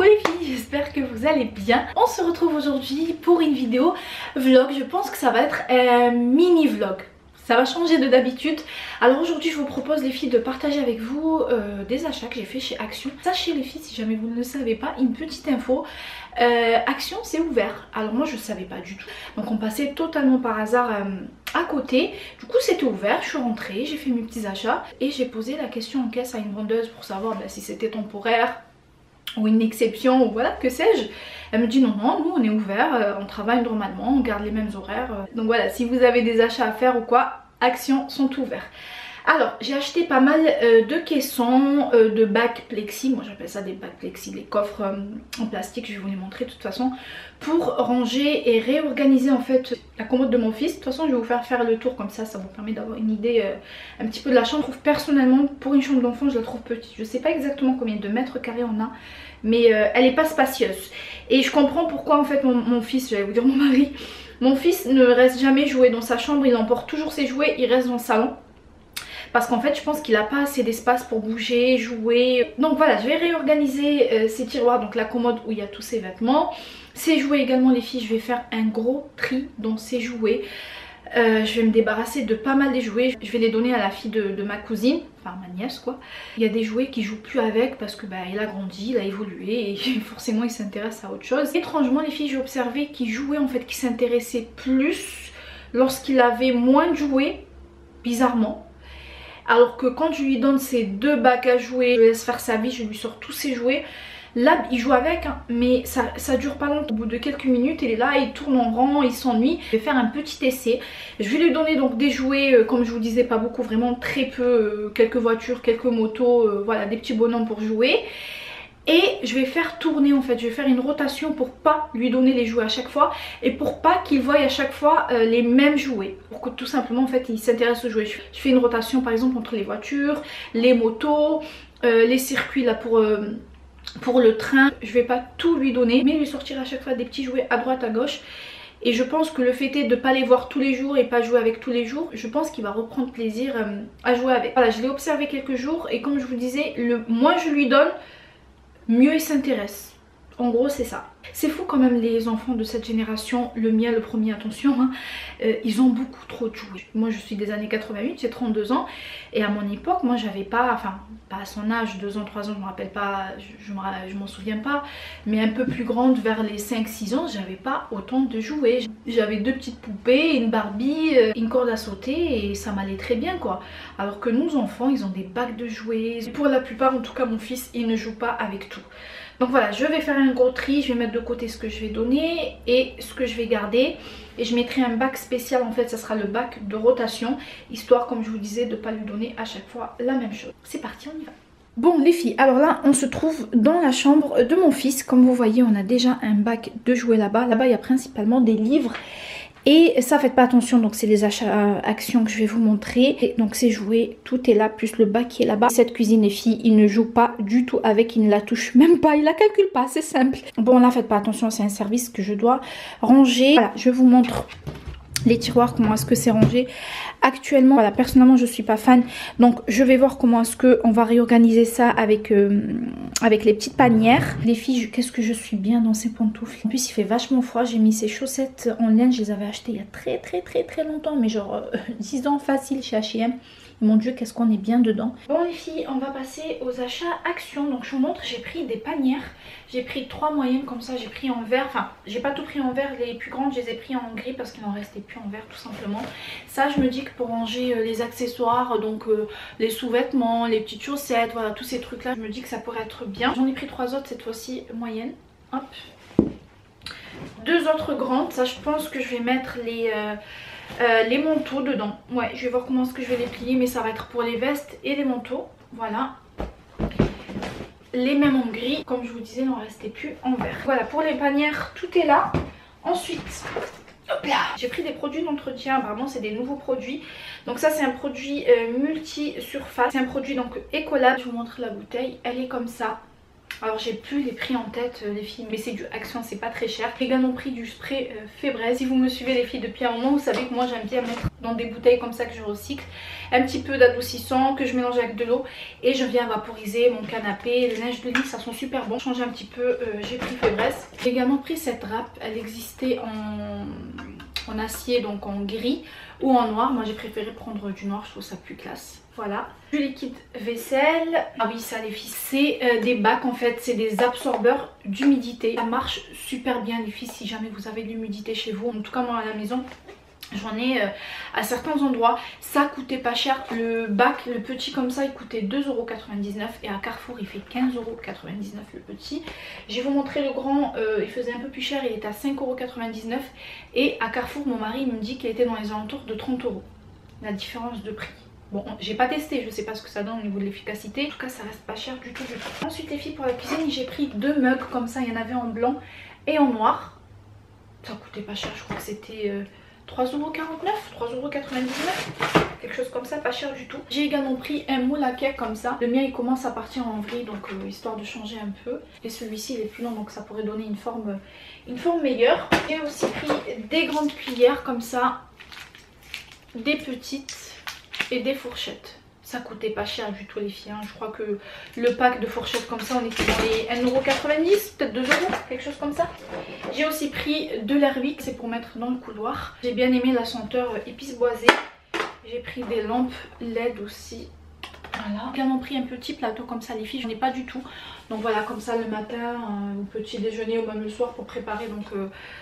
les filles, j'espère que vous allez bien. On se retrouve aujourd'hui pour une vidéo vlog. Je pense que ça va être un mini vlog. Ça va changer de d'habitude. Alors aujourd'hui je vous propose les filles de partager avec vous des achats que j'ai fait chez Action. Sachez les filles, si jamais vous ne le savez pas, une petite info. Action c'est ouvert. Alors moi je ne savais pas du tout. Donc on passait totalement par hasard à côté. Du coup c'était ouvert, je suis rentrée, j'ai fait mes petits achats. Et j'ai posé la question en caisse à une vendeuse pour savoir si c'était temporaire ou une exception ou voilà, que sais-je. Elle me dit non, nous on est ouvert, on travaille normalement, on garde les mêmes horaires. Donc voilà, si vous avez des achats à faire ou quoi, Action sont ouverts. Alors j'ai acheté pas mal de caissons, de bacs plexi, moi j'appelle ça des bacs plexi, les coffres en plastique, je vais vous les montrer de toute façon, pour ranger et réorganiser en fait la commode de mon fils. De toute façon je vais vous faire le tour comme ça vous permet d'avoir une idée un petit peu de la chambre. Je trouve personnellement pour une chambre d'enfant je la trouve petite, je sais pas exactement combien de mètres carrés on a, mais elle est pas spacieuse. Et je comprends pourquoi en fait mon fils, j'allais vous dire mon mari, mon fils ne reste jamais jouer dans sa chambre, il emporte toujours ses jouets, il reste dans le salon. Parce qu'en fait je pense qu'il n'a pas assez d'espace pour bouger, jouer. Donc voilà, je vais réorganiser ces tiroirs, donc la commode où il y a tous ses vêtements. Ces jouets également les filles, je vais faire un gros tri dans ces jouets. Je vais me débarrasser de pas mal des jouets. Je vais les donner à la fille de ma cousine, enfin ma nièce quoi. Il y a des jouets qui jouent plus avec parce que il a grandi, il a évolué et forcément il s'intéresse à autre chose. Étrangement les filles, j'ai observé qu'il jouait en fait, qu'il s'intéressait plus lorsqu'il avait moins de jouets, bizarrement. Alors que quand je lui donne ses deux bacs à jouer, je laisse faire sa vie, je lui sors tous ses jouets. Là il joue avec hein, mais ça dure pas longtemps. Au bout de quelques minutes il est là, il tourne en rond, il s'ennuie. Je vais faire un petit essai. Je vais lui donner donc des jouets comme je vous disais, pas beaucoup, vraiment très peu, quelques voitures, quelques motos, voilà des petits bonhommes pour jouer. Et je vais faire tourner en fait, je vais faire une rotation pour pas lui donner les jouets à chaque fois et pour pas qu'il voie à chaque fois les mêmes jouets. Pour que tout simplement en fait il s'intéresse aux jouets. Je fais une rotation par exemple entre les voitures, les motos, les circuits là pour le train. Je vais pas tout lui donner mais lui sortir à chaque fois des petits jouets à droite à gauche. Et je pense que le fait est de ne pas les voir tous les jours et pas jouer avec tous les jours, je pense qu'il va reprendre plaisir à jouer avec. Voilà, je l'ai observé quelques jours et comme je vous disais, le moins je lui donne, mieux il s'intéresse. En gros c'est ça. C'est fou quand même les enfants de cette génération, le mien le premier, attention hein, ils ont beaucoup trop de jouets. Moi je suis des années 88, j'ai 32 ans et à mon époque moi j'avais pas, enfin pas à son âge, 2 ans, 3 ans je me rappelle pas, je m'en souviens pas, mais un peu plus grande vers les 5-6 ans j'avais pas autant de jouets. J'avais 2 petites poupées, une Barbie, une corde à sauter et ça m'allait très bien quoi. Alors que nos enfants ils ont des bacs de jouets, pour la plupart en tout cas mon fils il ne joue pas avec tout. Donc voilà, je vais faire un gros tri, je vais mettre de côté ce que je vais donner et ce que je vais garder. Et je mettrai un bac spécial, en fait ça sera le bac de rotation, histoire comme je vous disais de ne pas lui donner à chaque fois la même chose. C'est parti, on y va. Bon les filles, alors là on se trouve dans la chambre de mon fils. Comme vous voyez on a déjà un bac de jouets là-bas. Là-bas il y a principalement des livres. Et ça faites pas attention, donc c'est les achats Action que je vais vous montrer. Et donc c'est joué, tout est là, plus le bac qui est là-bas. Cette cuisine les filles, il ne joue pas du tout avec, il ne la touche même pas, il la calcule pas, c'est simple. Bon là faites pas attention, c'est un service que je dois ranger. Voilà, je vous montre les tiroirs, comment est-ce que c'est rangé actuellement. Voilà, personnellement je suis pas fan, donc je vais voir comment est-ce que on va réorganiser ça avec les petites panières. Les filles, qu'est-ce que je suis bien dans ces pantoufles. En plus il fait vachement froid, j'ai mis ces chaussettes en laine, je les avais achetées il y a très longtemps, mais genre 10 ans facile chez H&M. Mon dieu qu'est-ce qu'on est bien dedans. Bon les filles, on va passer aux achats Action. Donc je vous montre, j'ai pris des panières. J'ai pris 3 moyennes comme ça, j'ai pris en vert. Enfin j'ai pas tout pris en vert, les plus grandes je les ai pris en gris parce qu'il n'en restait plus en vert tout simplement. Ça je me dis que pour ranger les accessoires, donc les sous-vêtements, les petites chaussettes, voilà tous ces trucs là, je me dis que ça pourrait être bien. J'en ai pris 3 autres cette fois-ci moyennes. Hop. 2 autres grandes, ça je pense que je vais mettre les manteaux dedans. Ouais, je vais voir comment est-ce que je vais les plier, mais ça va être pour les vestes et les manteaux. Voilà. Les mêmes en gris, comme je vous disais, il n'en restait plus en vert. Voilà, pour les panières, tout est là. Ensuite, hop là, j'ai pris des produits d'entretien. Apparemment, c'est des nouveaux produits. Donc ça, c'est un produit multi-surface. C'est un produit donc Ecolab. Je vous montre la bouteille. Elle est comme ça. Alors j'ai plus les prix en tête les filles, mais c'est du Action, c'est pas très cher. J'ai également pris du spray Febreze. Si vous me suivez les filles depuis un moment, vous savez que moi j'aime bien mettre dans des bouteilles comme ça que je recycle un petit peu d'adoucissant que je mélange avec de l'eau et je viens vaporiser mon canapé, les linges de lit, ça sent super bon. Changer un petit peu, j'ai pris Febreze. J'ai également pris cette râpe, elle existait en acier, donc en gris ou en noir. Moi j'ai préféré prendre du noir, je trouve ça plus classe. Voilà, du liquide vaisselle. Ah oui, ça les filles, c'est des bacs en fait, c'est des absorbeurs d'humidité. Ça marche super bien les filles si jamais vous avez de l'humidité chez vous. En tout cas moi à la maison j'en ai à certains endroits. Ça coûtait pas cher, le bac, le petit comme ça il coûtait 2,99 € et à Carrefour il fait 15,99 € le petit. Je vais vous montrer le grand, il faisait un peu plus cher, il était à 5,99 € et à Carrefour mon mari me dit qu'il était dans les alentours de 30 €, la différence de prix. Bon, j'ai pas testé, je sais pas ce que ça donne au niveau de l'efficacité. En tout cas, ça reste pas cher du tout. Ensuite, les filles, pour la cuisine, j'ai pris 2 mugs comme ça. Il y en avait en blanc et en noir. Ça coûtait pas cher, je crois que c'était 3,49 €, 3,99 €. Quelque chose comme ça, pas cher du tout. J'ai également pris un moule à cake comme ça. Le mien, il commence à partir en vrille, donc histoire de changer un peu. Et celui-ci, il est plus long, donc ça pourrait donner une forme meilleure. J'ai aussi pris des grandes cuillères comme ça, des petites et des fourchettes. Ça coûtait pas cher du tout les filles, hein. Je crois que le pack de fourchettes comme ça on était dans les 1,90 €, peut-être 2 €, quelque chose comme ça. J'ai aussi pris de l'Airwick, c'est pour mettre dans le couloir. J'ai bien aimé la senteur épice boisée. J'ai pris des lampes LED aussi. Voilà. J'ai également pris un petit plateau comme ça les filles, j'en ai pas du tout. Donc voilà, comme ça le matin, au petit déjeuner ou même le soir pour préparer donc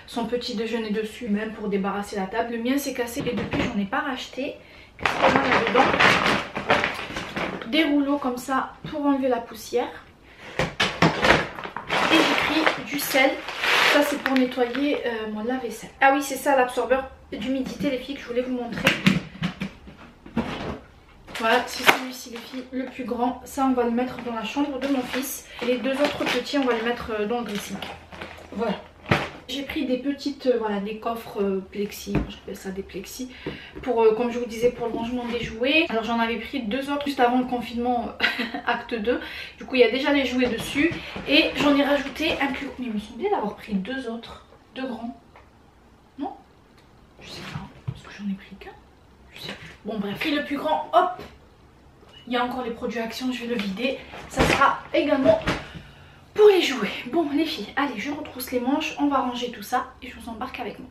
son petit déjeuner dessus, même pour débarrasser la table. Le mien s'est cassé et depuis j'en ai pas racheté. Qu'est-ce qu'on a là-dedans? Des rouleaux comme ça pour enlever la poussière. Et j'ai pris du sel. Ça c'est pour nettoyer mon lave-vaisselle. Ah oui, c'est ça l'absorbeur d'humidité les filles que je voulais vous montrer. Voilà, c'est celui-ci les filles, le plus grand. Ça on va le mettre dans la chambre de mon fils. Et les 2 autres petits on va les mettre dans le dressing. Voilà. J'ai pris des petites, voilà, des coffres plexi, j'appelle ça des plexi, pour, comme je vous disais, pour le rangement des jouets. Alors j'en avais pris 2 autres juste avant le confinement, acte 2. Du coup il y a déjà les jouets dessus. Et j'en ai rajouté un plus gros. Mais il me semblait d'avoir pris 2 autres, 2 grands. Non? Je sais pas, parce que j'en ai pris qu'un. Je sais plus. Bon bref, et le plus grand, hop, il y a encore les produits Action, je vais le vider. Ça sera également pour les jouets. Bon les filles, allez, je retrousse les manches, on va ranger tout ça et je vous embarque avec moi.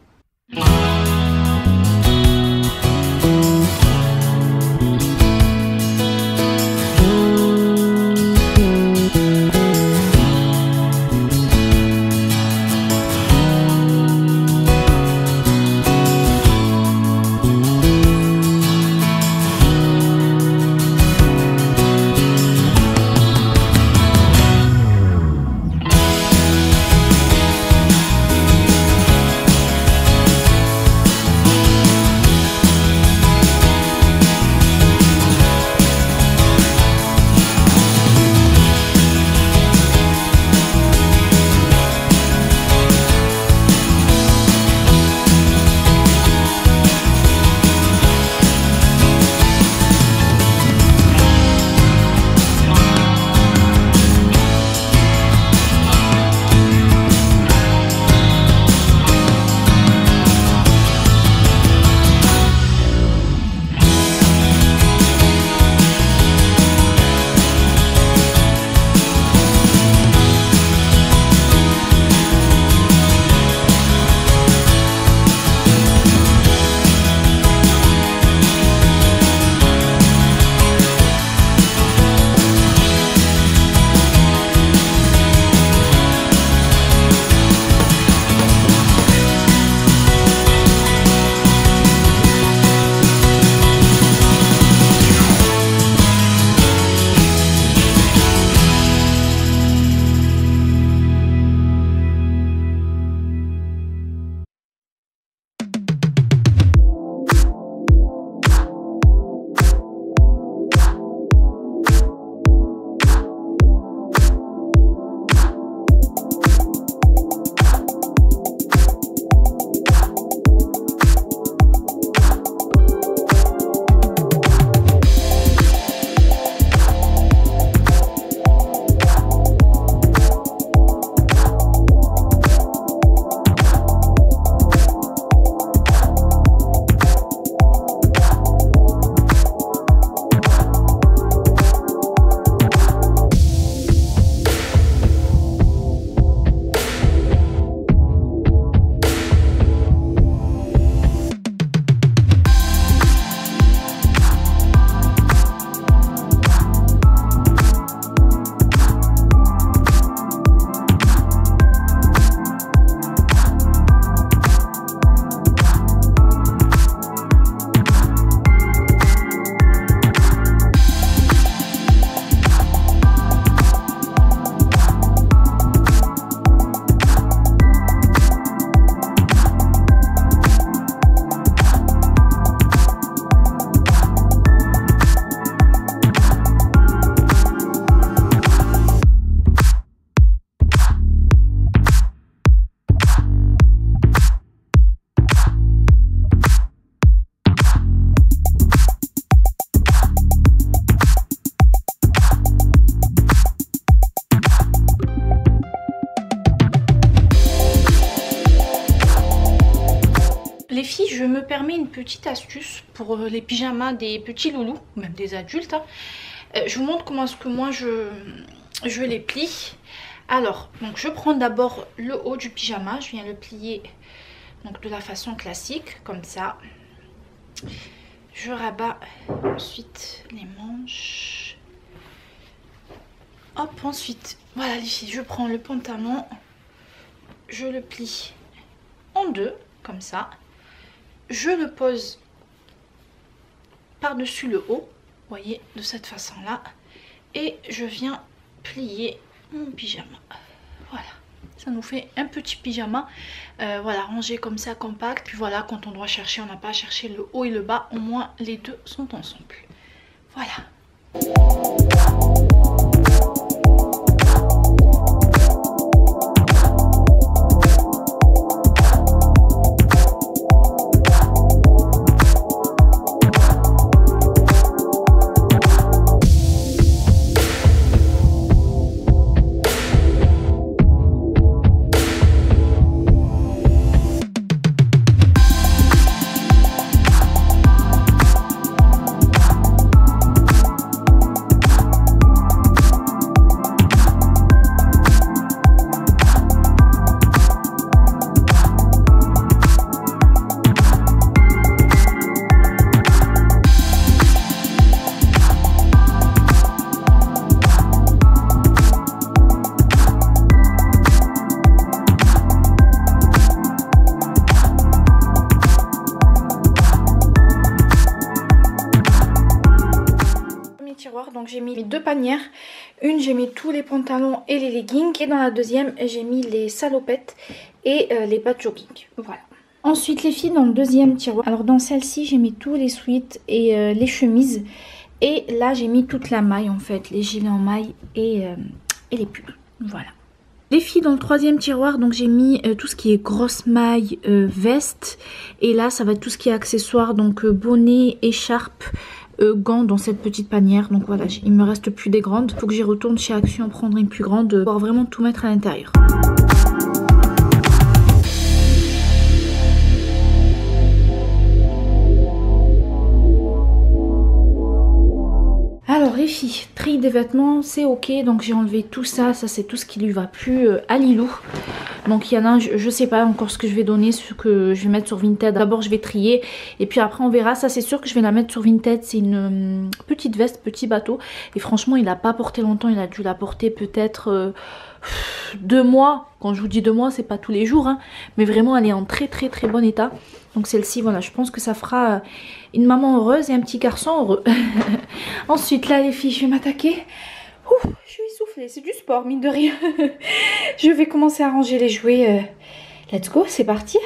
les filles, je me permets une petite astuce pour les pyjamas des petits loulous, même des adultes. Hein. Je vous montre comment est-ce que moi je les plie. Alors, donc je prends d'abord le haut du pyjama, je viens le plier donc de la façon classique, comme ça. Je rabats ensuite les manches. Hop, ensuite, voilà les filles, je prends le pantalon, je le plie en deux, comme ça. Je le pose par-dessus le haut, vous voyez, de cette façon-là. Et je viens plier mon pyjama. Voilà, ça nous fait un petit pyjama. Voilà, rangé comme ça, compact. Puis voilà, quand on doit chercher, on n'a pas à chercher le haut et le bas. Au moins, les deux sont ensemble. Voilà. Donc j'ai mis deux panières, une j'ai mis tous les pantalons et les leggings et dans la deuxième j'ai mis les salopettes et les bas de jogging. Voilà. Ensuite les filles, dans le deuxième tiroir, alors dans celle-ci j'ai mis tous les sweats et les chemises et là j'ai mis toute la maille en fait, les gilets en maille et les pulls. Voilà. Les filles, dans le troisième tiroir, donc j'ai mis tout ce qui est grosse maille, veste et là ça va être tout ce qui est accessoires, donc bonnet, écharpe, gants dans cette petite panière. Donc voilà, il me reste plus des grandes. Il faut que j'y retourne chez Action prendre une plus grande pour pouvoir vraiment tout mettre à l'intérieur. Alors les filles, tri des vêtements, c'est ok. Donc j'ai enlevé tout ça. Ça c'est tout ce qui lui va plus à Lilou. Donc il y en a un, je sais pas encore ce que je vais donner, ce que je vais mettre sur Vinted. D'abord je vais trier et puis après on verra. Ça c'est sûr que je vais la mettre sur Vinted. C'est une petite veste, petit bateau. Et franchement il a pas porté longtemps, il a dû la porter peut-être 2 mois. Quand je vous dis 2 mois, c'est pas tous les jours. Hein. Mais vraiment elle est en très bon état. Donc celle-ci, voilà, je pense que ça fera une maman heureuse et un petit garçon heureux. Ensuite là les filles, je vais m'attaquer. Je suis essoufflée, c'est du sport mine de rien. Je vais commencer à ranger les jouets. Let's go, c'est parti.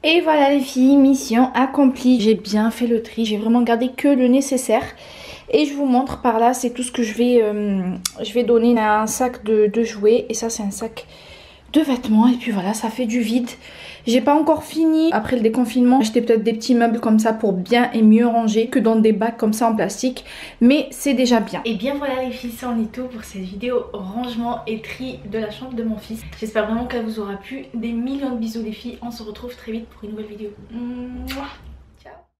Et voilà les filles, mission accomplie. J'ai bien fait le tri, j'ai vraiment gardé que le nécessaire. Et je vous montre par là, c'est tout ce que je vais donner à un sac de jouets. Et ça c'est un sac de vêtements. Et puis voilà, ça fait du vide. J'ai pas encore fini. Après le déconfinement, j'ai acheté peut-être des petits meubles comme ça pour bien et mieux ranger que dans des bacs comme ça en plastique. Mais c'est déjà bien. Et bien voilà les filles, ça en est tout pour cette vidéo rangement et tri de la chambre de mon fils. J'espère vraiment qu'elle vous aura plu. Des millions de bisous les filles. On se retrouve très vite pour une nouvelle vidéo. Mouah.